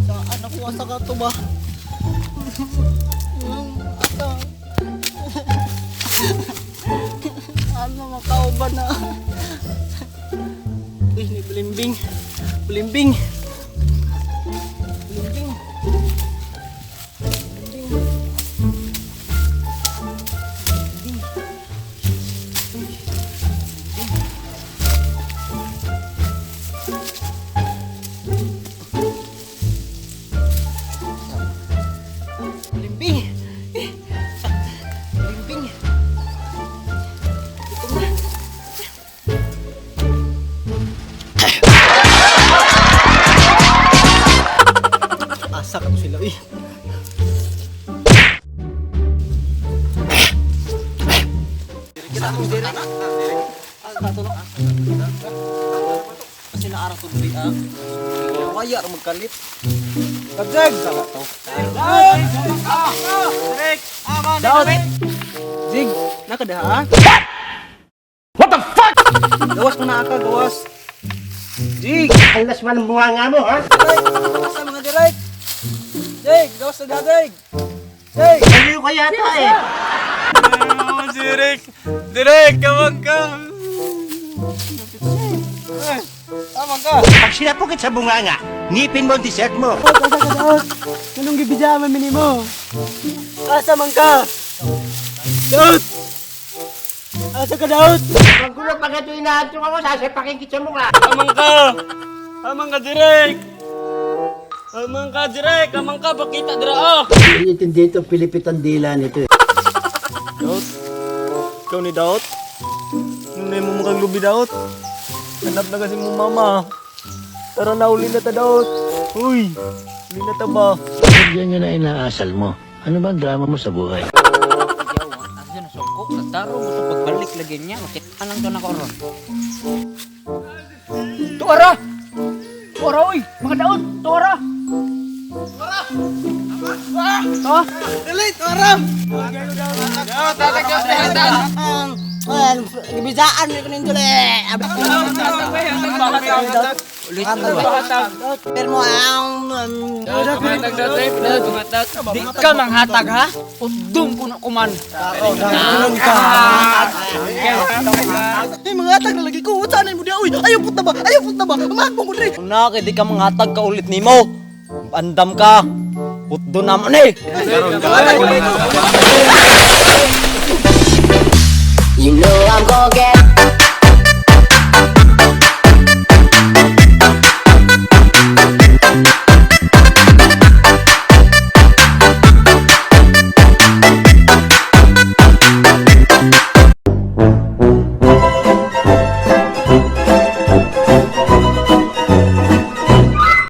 Saan ako asa ka to ba? Ano makauban na? Ni balimbing. Balimbing. Balimbing. Balimbing. Balimbing. Ito na. Asa ka sila eh. Kasi naarang to diri ah. Waya ra magkalit. Kadjag sala to. Direk, aman Daot. Zig, nakadaha. What the fuck? Gawas mo na aka, gawas. Zig, Alas man ang bunga mo, ha? gawas sa mga direk. Zig, gawas sa dadig. Zig, Aliw ka yata eh. Direk, direk, kamang ka. Tama ka. Pag sinapukit sa bunga nga, ngipin mo ang dessert mo. Anong gibidya mamini mo? Asa man ka? Daot! Asa ka, Daot? Pag gulo pag ito inahanto ako, sasapakin kita mo nga. Amang ka! Amang ka, direk! Amang ka, direk! Amang ka, pakita dira ah! Hindi intindi ito, Pilipit ang dila nito eh. Daot? Ikaw ni Daot? Nunay mo mukhang lubi, Daot? Hanap na kasi mo mama. Tara na, uli na ta, Daot. Uy! Uli na ta ba? Yan yun na inaasal mo. Ano ba ang drama mo sa buhay? Asa na soko, tataro mo sa pagbalik lagi niya. Makit lang to na ko ron. Tuara! Tuara oy, mga daon, tuara! Tuara! Ha? Dali, tuaram! Daon, tatagos na hitan. Gibisaan ko nito le. Ulit mo ba? Pero mo ang Di ka manghatag ha? Udong ko na kuman. Ganun ka. Ay mga atag na lagi ko. Saan mo dia? Uy, ayaw put na ba? Ayaw put na ba? Umakbong ko dre. Una kay di ka manghatag ka ulit nimo. Andam ka. Putdo naman eh. You know I'm gonna get